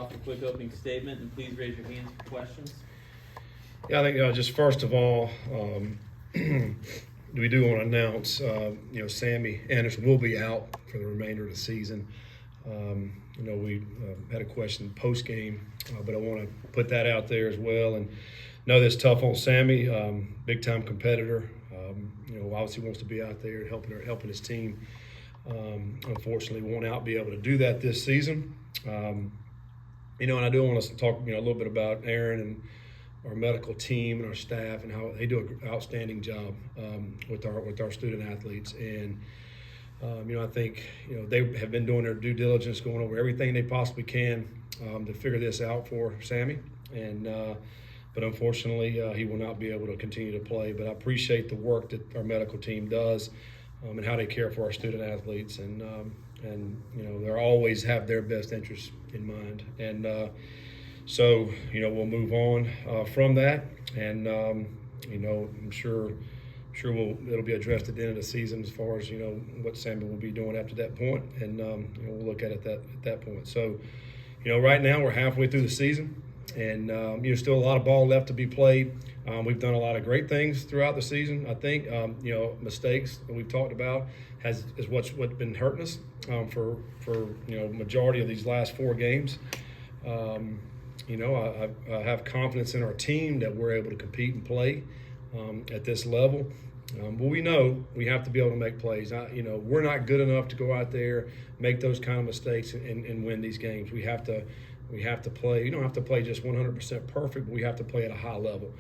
off a quick opening statement, and please raise your hands for questions. Yeah, I think just first of all, we do want to announce, Sammy Anderson will be out for the remainder of the season. We had a question post game, but I want to put that out there as well. And know that's tough on Sammy, big time competitor. Obviously wants to be out there helping his team. Unfortunately, won't be able to do that this season. And I do want us to talk, a little bit about Aaron and our medical team and our staff and how they do an outstanding job with our student athletes. And I think they have been doing their due diligence, going over everything they possibly can to figure this out for Sammy. And but unfortunately, he will not be able to continue to play. But I appreciate the work that our medical team does and how they care for our student athletes. And they always have their best interests in mind. And so we'll move on from that. And I'm sure it'll be addressed at the end of the season as far as what Sammy will be doing after that point, and we'll look at it at that point. So right now we're halfway through the season, and still a lot of ball left to be played. We've done a lot of great things throughout the season. I think mistakes that we've talked about is what's been hurting us for majority of these last 4 games. I have confidence in our team that we're able to compete and play at this level. But we know we have to be able to make plays. We're not good enough to go out there, make those kind of mistakes and win these games. We have to play. You don't have to play just 100% perfect, but we have to play at a high level.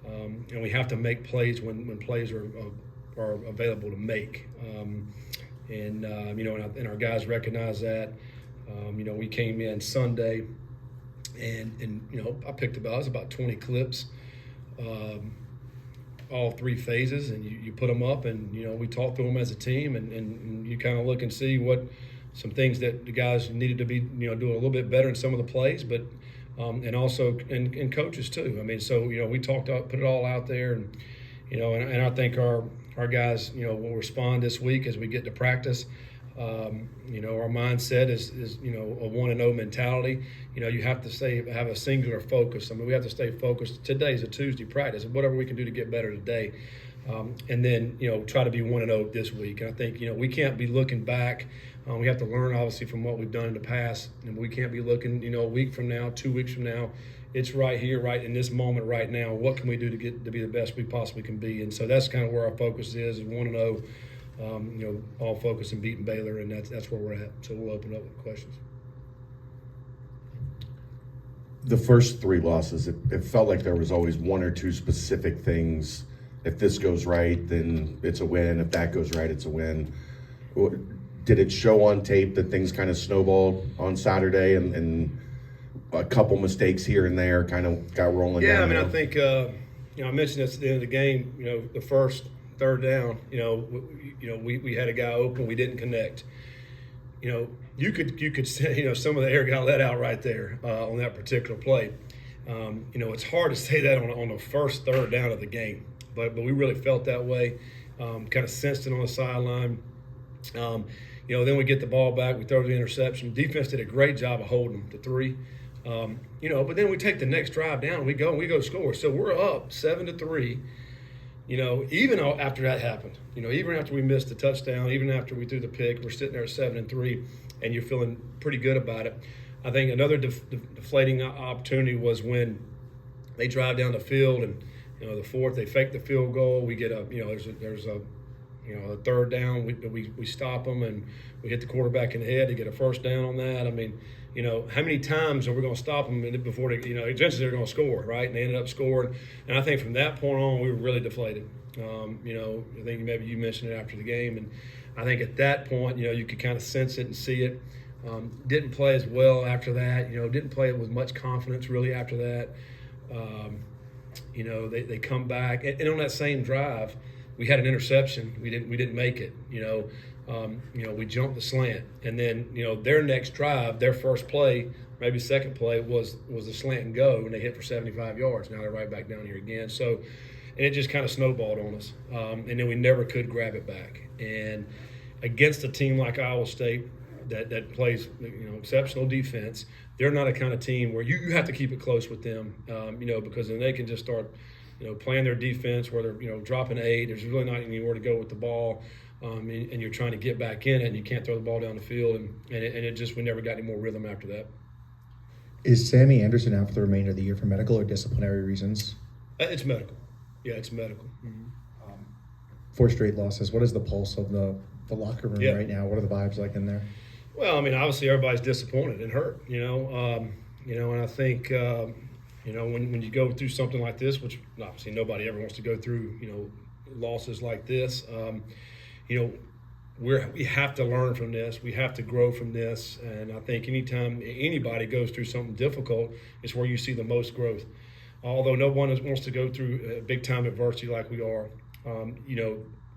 And we have to make plays when plays are available to make. And our guys recognize that. We came in Sunday, and I picked about 20 clips, all 3 phases, and you put them up, and we talk through them as a team, and you kind of look and see what some things that the guys needed to be doing a little bit better in some of the plays, but and also and coaches too. I mean, so we put it all out there, and and I think our guys will respond this week as we get to practice. Our mindset is a 1-0 mentality. You have to have a singular focus. I mean, we have to stay focused. Today's a Tuesday practice, whatever we can do to get better today, and then try to be 1-0 this week. And I think we can't be looking back. We have to learn obviously from what we've done in the past, and we can't be looking a week from now, 2 weeks from now. It's right here, right in this moment, right now. What can we do to be the best we possibly can be? And so that's kind of where our focus is 1-0. All focus in beating Baylor, and that's where we're at. So we'll open up with questions. The first 3 losses, it felt like there was always 1 or 2 specific things. If this goes right, then it's a win. If that goes right, it's a win. Did it show on tape that things kind of snowballed on Saturday and a couple mistakes here and there kind of got rolling down? Yeah, I mean, I think, I mentioned this at the end of the game, the first third down, we had a guy open, we didn't connect. You could say, some of the air got let out right there on that particular play. It's hard to say that on the first third down of the game, but we really felt that way. Kind of sensed it on the sideline. Then we get the ball back, we throw the interception. Defense did a great job of holding them to 3. But then we take the next drive down, we go score. So we're up 7-3. Even after that happened, even after we missed the touchdown, even after we threw the pick, we're sitting there at 7-3, and you're feeling pretty good about it. I think another deflating opportunity was when they drive down the field, and the 4th they fake the field goal. We get there's a third down. We stop them, and we hit the quarterback in the head to get a first down on that. I mean, how many times are we going to stop them before they, eventually they're going to score, right? And they ended up scoring. And I think from that point on, we were really deflated. I think maybe you mentioned it after the game. And I think at that point, you could kind of sense it and see it. Didn't play as well after that. Didn't play with much confidence really after that. They come back. And on that same drive, we had an interception. We didn't make it. We jumped the slant, and then their next drive, their first play, maybe second play was a slant and go, and they hit for 75 yards. Now they're right back down here again. So, and it just kind of snowballed on us, and then we never could grab it back. And against a team like Iowa State that plays exceptional defense, they're not a kind of team where you have to keep it close with them, because then they can just start, playing their defense where they're, dropping 8. There's really not anywhere to go with the ball, and you're trying to get back in it, and you can't throw the ball down the field, and it just, we never got any more rhythm after that. Is Sammy Anderson out for the remainder of the year for medical or disciplinary reasons? It's medical. Yeah, it's medical. Mm-hmm. 4 straight losses. What is the pulse of the locker room Yeah. right now? What are the vibes like in there? Well, I mean, obviously everybody's disappointed and hurt, and I think, when you go through something like this, which obviously nobody ever wants to go through, losses like this, we have to learn from this. We have to grow from this. And I think anytime anybody goes through something difficult, it's where you see the most growth. Although no one wants to go through big time adversity like we are,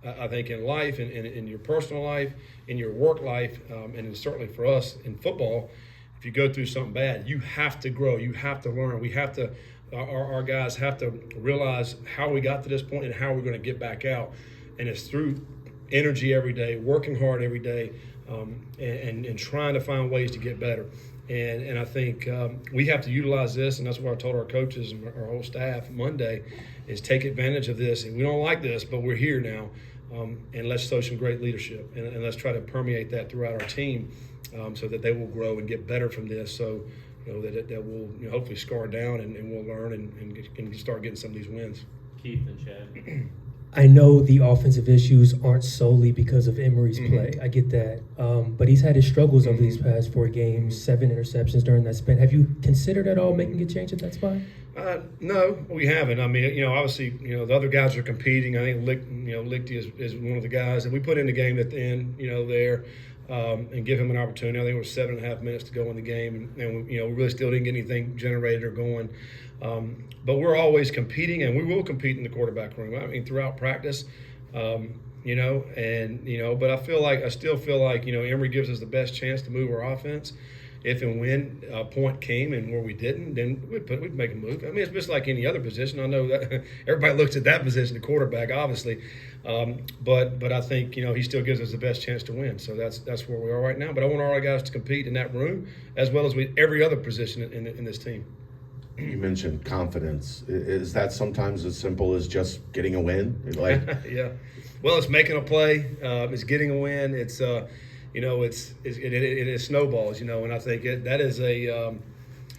I think in life, in your personal life, in your work life, and certainly for us in football, if you go through something bad, you have to grow. You have to learn. We have to, our guys have to realize how we got to this point and how we're going to get back out. And it's through energy every day, working hard every day, and trying to find ways to get better. And I think we have to utilize this, and that's what I told our coaches and our whole staff Monday, is take advantage of this. And we don't like this, but we're here now, and let's show some great leadership, and let's try to permeate that throughout our team, so that they will grow and get better from this. So that will hopefully scar down, and we'll learn and start getting some of these wins. Keith and Chad. I know the offensive issues aren't solely because of Emory's play. I get that. But he's had his struggles over these past 4 games, 7 interceptions during that span. Have you considered at all making a change at that spot? No, we haven't. I mean, obviously, the other guys are competing. I think Lichty is one of the guys, and we put in the game at the end, there, and give him an opportunity. I think it was 7.5 minutes to go in the game, and we really still didn't get anything generated or going. But we're always competing, and we will compete in the quarterback room. I mean, throughout practice, but I still feel like, Emory gives us the best chance to move our offense. If and when a point came and where we didn't, then we'd make a move. I mean, it's just like any other position. I know that everybody looks at that position, the quarterback, obviously. But I think, he still gives us the best chance to win. So that's where we are right now. But I want all our guys to compete in that room as well as every other position in this team. You mentioned confidence. Is that sometimes as simple as just getting a win? Yeah. Well, it's making a play. It's getting a win. It's it snowballs. And I think that is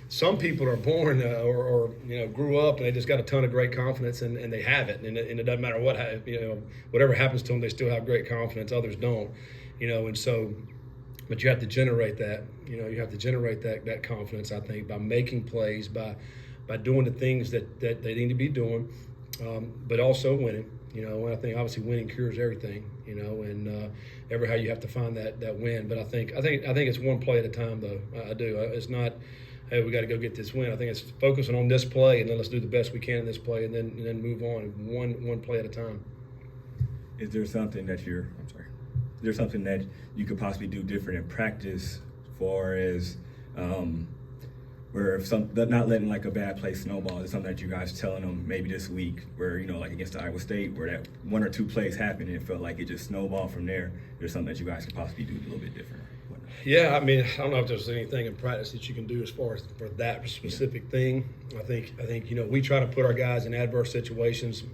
some people are born or grew up and they just got a ton of great confidence and they have it, and it doesn't matter whatever happens to them, they still have great confidence. Others don't, and so. But you have to generate that. You have to generate that confidence, I think, by making plays, by doing the things that they need to be doing, but also winning. And I think obviously winning cures everything. And every how you have to find that win. But I think it's one play at a time, though. I do. It's not, hey, we got to go get this win. I think it's focusing on this play, and then let's do the best we can in this play, and then move on one play at a time. Is there something that you could possibly do different in practice, as far as where if not letting like a bad play snowball? Is something that you guys telling them maybe this week, where like against Iowa State, where that 1 or 2 plays happened and it felt like it just snowballed from there? There's something that you guys could possibly do a little bit different. Yeah, I mean, I don't know if there's anything in practice that you can do as far as for that specific thing. I think we try to put our guys in adverse situations.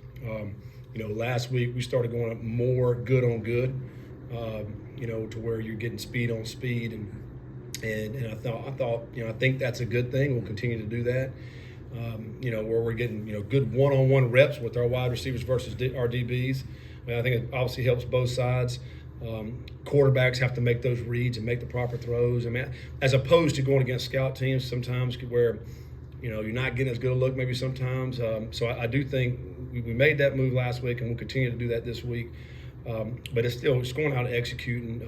Last week we started going up more good on good. To where you're getting speed on speed, and I think that's a good thing. We'll continue to do that. Where we're getting good one-on-one reps with our wide receivers versus our DBs. I think it obviously helps both sides. Quarterbacks have to make those reads and make the proper throws. I mean, as opposed to going against scout teams sometimes where you're not getting as good a look maybe sometimes. So I do think we made that move last week, and we'll continue to do that this week. But it's going out and executing,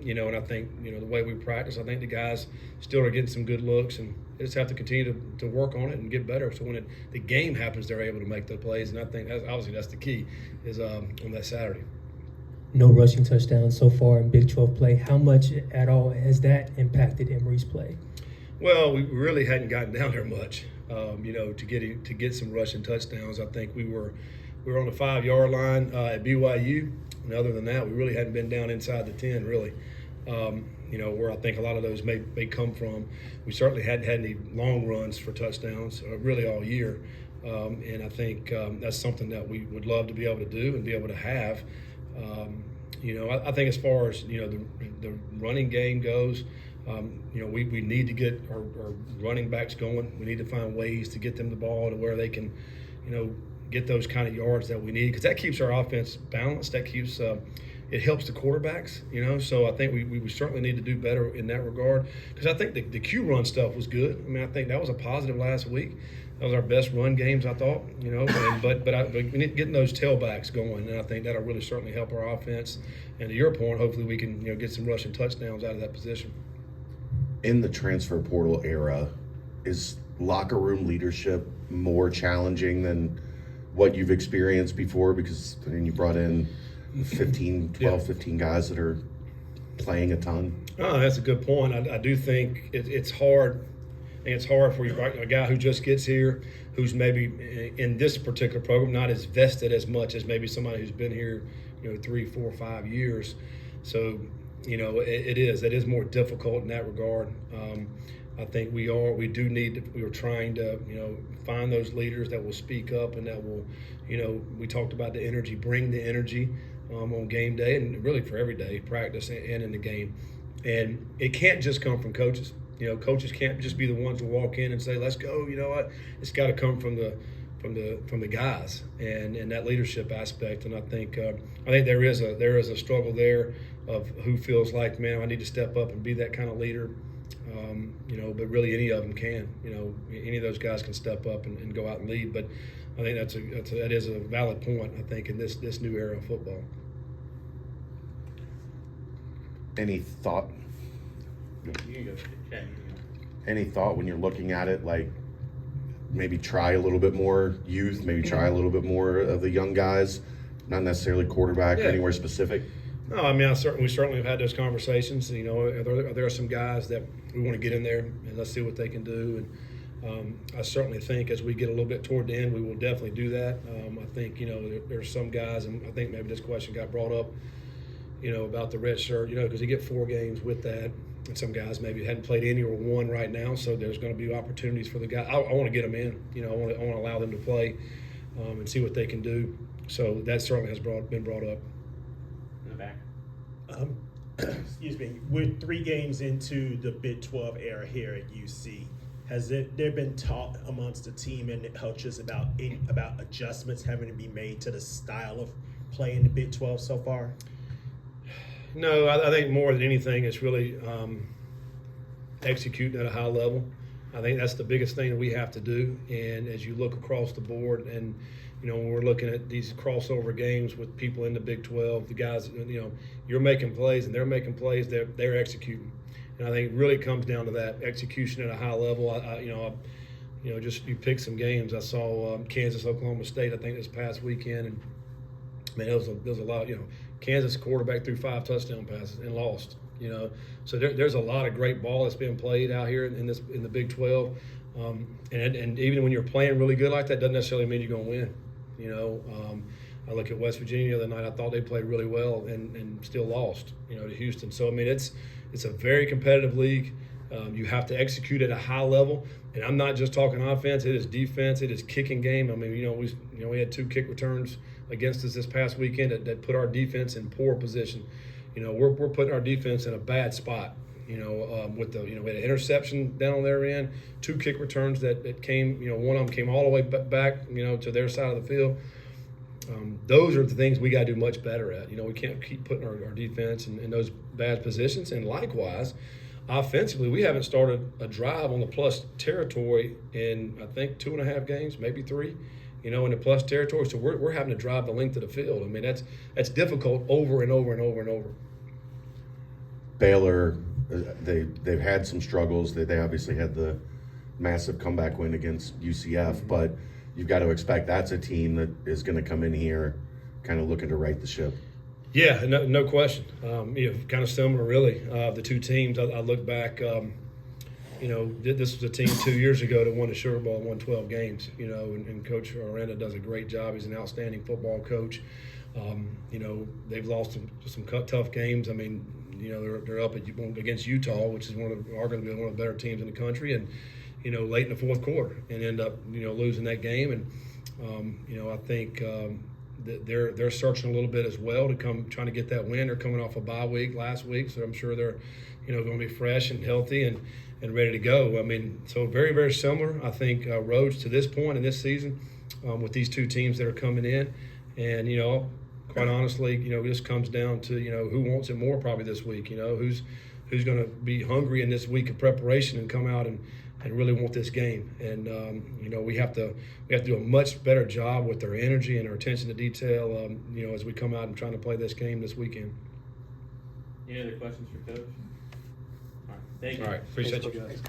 and I think, the way we practice, I think the guys still are getting some good looks, and they just have to continue to work on it and get better. So when the game happens, they're able to make the plays, and I think that's the key is on that Saturday. No rushing touchdowns so far in Big 12 play. How much at all has that impacted Emory's play? Well, we really hadn't gotten down there much, to get some rushing touchdowns. I think we were on the 5-yard line at BYU. And other than that, we really hadn't been down inside the 10, really. where I think a lot of those may come from. We certainly hadn't had any long runs for touchdowns really all year. And I think that's something that we would love to be able to do and be able to have. I think as far as, the running game goes, we need to get our running backs going. We need to find ways to get them the ball to where they can, get those kind of yards that we need, because that keeps our offense balanced. That keeps it helps the quarterbacks, So I think we certainly need to do better in that regard, because I think the Q run stuff was good. I mean, I think that was a positive last week. That was our best run games, I thought, but we need to get those tailbacks going, and I think that'll really certainly help our offense. And to your point, hopefully we can get some rushing touchdowns out of that position. In the transfer portal era, is locker room leadership more challenging than what you've experienced before? Because you brought in 15 guys that are playing a ton. Oh, that's a good point. I do think it's hard. I think it's hard for a guy who just gets here, who's maybe in this particular program not as vested as much as maybe somebody who's been here, 3, 4, 5 years. So, it is more difficult in that regard. I think we are trying to, find those leaders that will speak up and that will, we talked about the energy, bring the energy on game day and really for every day, practice and in the game. And it can't just come from coaches. Coaches can't just be the ones to walk in and say, "Let's go." You know what? It's got to come from the guys and that leadership aspect. And I think there is a struggle there of who feels like, man, I need to step up and be that kind of leader. But really any of them can. Any of those guys can step up and go out and lead. But I think that is a valid point. I think in this new era of football. Any thought? You can go, Chad. Any thought when you're looking at it, like maybe try a little bit more youth, maybe try a little bit more of the young guys, not necessarily quarterback or anywhere specific? No, I mean, we certainly have had those conversations. Are there some guys that we want to get in there and let's see what they can do. And I certainly think as we get a little bit toward the end, we will definitely do that. I think there's some guys, and I think maybe this question got brought up, about the red shirt, because you get 4 games with that. And some guys maybe hadn't played any or one right now, so there's going to be opportunities for the guy. I want to get them in. I want to allow them to play and see what they can do. So that certainly has been brought up. In the back. Excuse me. We're 3 games into the Big 12 era here at UC. Has there been talk amongst the team and the coaches about adjustments having to be made to the style of play in the Big 12 so far? No, I think more than anything, it's really executing at a high level. I think that's the biggest thing that we have to do. And as you look across the board, and when we're looking at these crossover games with people in the Big 12, the guys, you're making plays and they're making plays. They're executing, and I think it really comes down to that execution at a high level. Just you pick some games. I saw Kansas, Oklahoma State, I think this past weekend, and there was a lot. Kansas quarterback threw 5 touchdown passes and lost. So there's a lot of great ball that's being played out here in the Big 12, and even when you're playing really good like that, doesn't necessarily mean you're going to win. I look at West Virginia the other night. I thought they played really well and still lost. To Houston. So I mean, it's a very competitive league. You have to execute at a high level, and I'm not just talking offense. It is defense. It is kicking game. I mean, we had 2 kick returns against us this past weekend that put our defense in poor position. We're putting our defense in a bad spot. With we had an interception down on their end, 2 kick returns that came. One of them came all the way back. To their side of the field. Those are the things we got to do much better at. We can't keep putting our defense in those bad positions. And likewise, offensively, we haven't started a drive on the plus territory in, I think, 2.5 games, maybe 3. In the plus territory. So we're having to drive the length of the field. I mean, that's difficult over and over and over and over. Baylor, they've had some struggles. They obviously had the massive comeback win against UCF, but you've got to expect that's a team that is going to come in here kind of looking to right the ship. Yeah, no question. Kind of similar, really. The 2 teams, I look back, this was a team 2 years ago that won the Sugar Bowl and won 12 games, and Coach Aranda does a great job. He's an outstanding football coach. They've lost some tough games. I mean, they're up against Utah, which is arguably one of the better teams in the country, and late in the fourth quarter, and end up losing that game. And I think that they're searching a little bit as well to trying to get that win. They're coming off a bye week last week, so I'm sure they're going to be fresh and healthy and ready to go. I mean, so very, very similar, I think, roads to this point in this season with these two teams that are coming in. And, quite honestly, this comes down to, who wants it more probably this week, who's going to be hungry in this week of preparation and come out and really want this game. And, we have to do a much better job with our energy and our attention to detail, as we come out and trying to play this game this weekend. Any other questions for Coach? All right, thank you. All right, appreciate you guys.